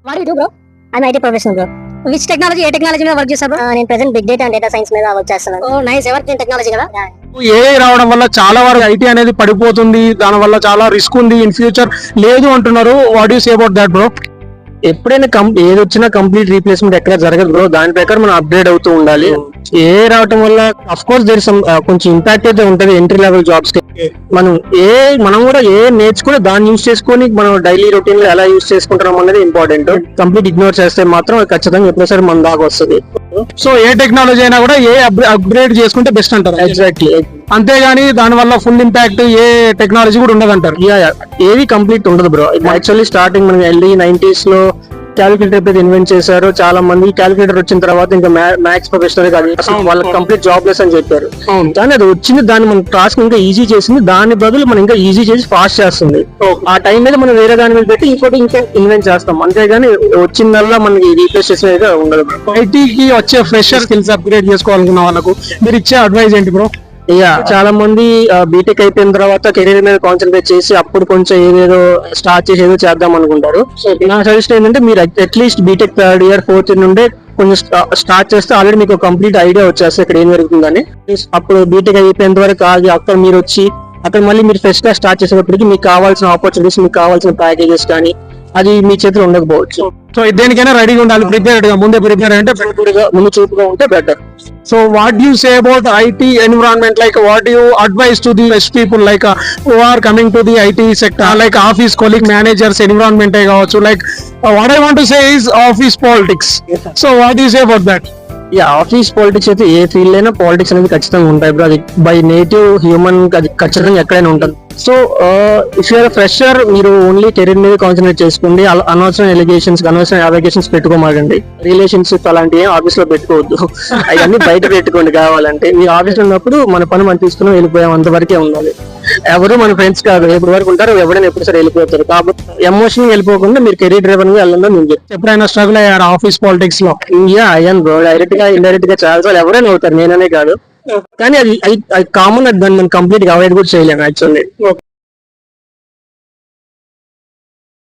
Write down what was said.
What do you do, bro? I'm IT professional, bro. Which technology? ఏ technology మీద work చేస్తారు? నేను present big data and data science మీద work చేస్తున్నాను. Oh nice. ఎవరికి technology కదా? ఏఐ రావడం వల్ల చాలా వరకు ఐటీ అనేది పడిపోతుంది, దాని వల్ల చాలా రిస్క్ ఉంది, ఇన్ ఫ్యూచర్ లేదు అంటున్నారు. What you say about that, bro? ఎప్పుడైనా ఏది వచ్చినా కంప్లీట్ రీప్లేస్మెంట్ ఎక్కడ జరగదు బ్రో. దాని ప్రకారం మనం అప్గ్రేడ్ అవుతూ ఉండాలి. ఏ రావడం వల్ల అఫ్ కోర్స్ దేర్ సమ్ కొంచెం ఇంపాక్ట్ అయితే ఉంటది ఎంట్రీ లెవెల్ జాబ్స్ కి. మనం కూడా ఏ నేర్చుకుని దాన్ని యూజ్ చేసుకొని మనం డైలీ రొటీన్ లో ఎలా యూజ్ చేసుకుంటాం అనేది ఇంపార్టెంట్. కంప్లీట్ ఇగ్నోర్ చేస్తే మాత్రం ఖచ్చితంగా ఎప్పుడోసారి మన దాకా వస్తుంది. సో ఏ టెక్నాలజీ అయినా కూడా ఏ అప్గ్రేడ్ చేసుకుంటే బెస్ట్ అంటారు. ఎగ్జాక్ట్లీ. అంతేగాని దాని వల్ల ఫుల్ ఇంపాక్ట్ ఏ టెక్నాలజీ కూడా ఉండదు అంటారు. ఏవి కంప్లీట్ ఉండదు బ్రో. యాక్చువల్లీ స్టార్టింగ్ మనం ఎర్లీ 90s లో క్యాలిక్యులేటర్ ఎప్పుడైతే ఇన్వెంట్ చేశారో చాలా మంది క్యాలిక్యులేటర్ వచ్చిన తర్వాత ఇంకా మ్యాథ్స్ ప్రొఫెషనల్ కాదు, వాళ్ళకి కంప్లీట్ జాబ్ లెస్ అని చెప్పారు. కానీ అది వచ్చింది, దాన్ని మన టాస్క్ ఇంకా ఈజీ చేసింది. దాని బదులు మనం ఇంకా ఈజీ చేసి ఫాస్ట్ చేస్తుంది. ఆ టైం మీద మనం వేరే దాని మీద పెట్టి ఇంకోటి ఇంకా ఇన్వెంట్ చేస్తాం. అంతేగాని వచ్చిందల్లా మనకి రీప్లేస్ చేసేది ఉండదు. ఐటీకి వచ్చే ఫ్రెషర్ స్కిల్స్ అప్గ్రేడ్ చేసుకోవాలనుకున్న వాళ్ళకు మీరు ఇచ్చే అడ్వైజ్ ఏంటి బ్రో? చాలా మంది బీటెక్ అయిపోయిన తర్వాత కెరీర్ మీద కాన్సన్ట్రేట్ చేసి అప్పుడు కొంచెం ఏదేదో స్టార్ట్ చేసి ఏదో చేద్దాం అనుకుంటారు. నా సజెషన్ ఏంటంటే మీరు at least BTech 3rd year 4th year నుండే కొంచెం స్టార్ట్ చేస్తే ఆల్రెడీ మీకు కంప్లీట్ ఐడియా వచ్చేస్తే ఇక్కడ ఏం జరుగుతుందని. అప్పుడు బీటెక్ అయిపోయేంత వరకు ఆగి అక్కడ మీరు వచ్చి అక్కడ మళ్ళీ మీరు ఫ్రెష్ గా స్టార్ట్ చేసేటప్పటికి మీకు కావాల్సిన ఆపర్చునిటీస్, మీకు కావాల్సిన ప్యాకేజెస్ కానీ అది మీ చేతిలో ఉండకపోవచ్చు. సో దేనికైనా రెడీగా ఉండాలి, ప్రిపేర్డ్ గా ముందే ప్రిపేర్ అంటే ముందు చూపుగా ఉంటే better. So what you say about IT environment? Like what you advise to the best people like who are coming to the IT sector, like office colleague, managers, environment కావచ్చు. Like what I want to say is office politics. So what you say about that? Office politics అయితే ఏ field అయినా politics అనేది ఖచ్చితంగా ఉంటాయి bro. అది by native human అది ఖచ్చితంగా ఎక్కడైనా ఉంటుంది. సో ఇఫ్ యూఆర్ ఫ్రెషర్, మీరు ఓన్లీ కెరీర్ మీద కాన్సన్ట్రేట్ చేసుకోండి. అనవసరం ఎలిగేషన్స్, అనవసరం అలిగేషన్స్ పెట్టుకోమాకండి. రిలేషన్షిప్ అలాంటివి ఆఫీస్ లో పెట్టుకోవద్దు. అవన్నీ బయట పెట్టుకోండి. కావాలంటే మీ ఆఫీస్ లో ఉన్నప్పుడు మన పని మనం తీసుకుని వెళ్ళిపోయాం, అంతవరకే ఉండాలి. ఎవరు మన ఫ్రెండ్స్ కాదు, ఎప్పటి వరకు ఉంటారు, ఎవరైనా ఎప్పుడు సరే వెళ్ళిపోతారు. కాబట్టి ఎమోషన్ వెళ్ళిపోకుండా మీరు కెరీర్ డ్రైవర్ గా వెళ్ళడం నేను చెప్తాను. ఎప్పుడైనా స్ట్రగుల్ అయ్యారు ఆఫీస్ పాలిటిక్స్ లో? అయ్యాను బ్రో. డైరెక్ట్ గా ఇండైరెక్ట్ గా చాలా సార్లు ఎవరైనా అవుతారు, నేననే కాదు. కానీ అది కామన్. దాన్ని మనం కంప్లీట్ గా అవాయిడ్ కూడా చేయలేము యాక్చువల్లీ.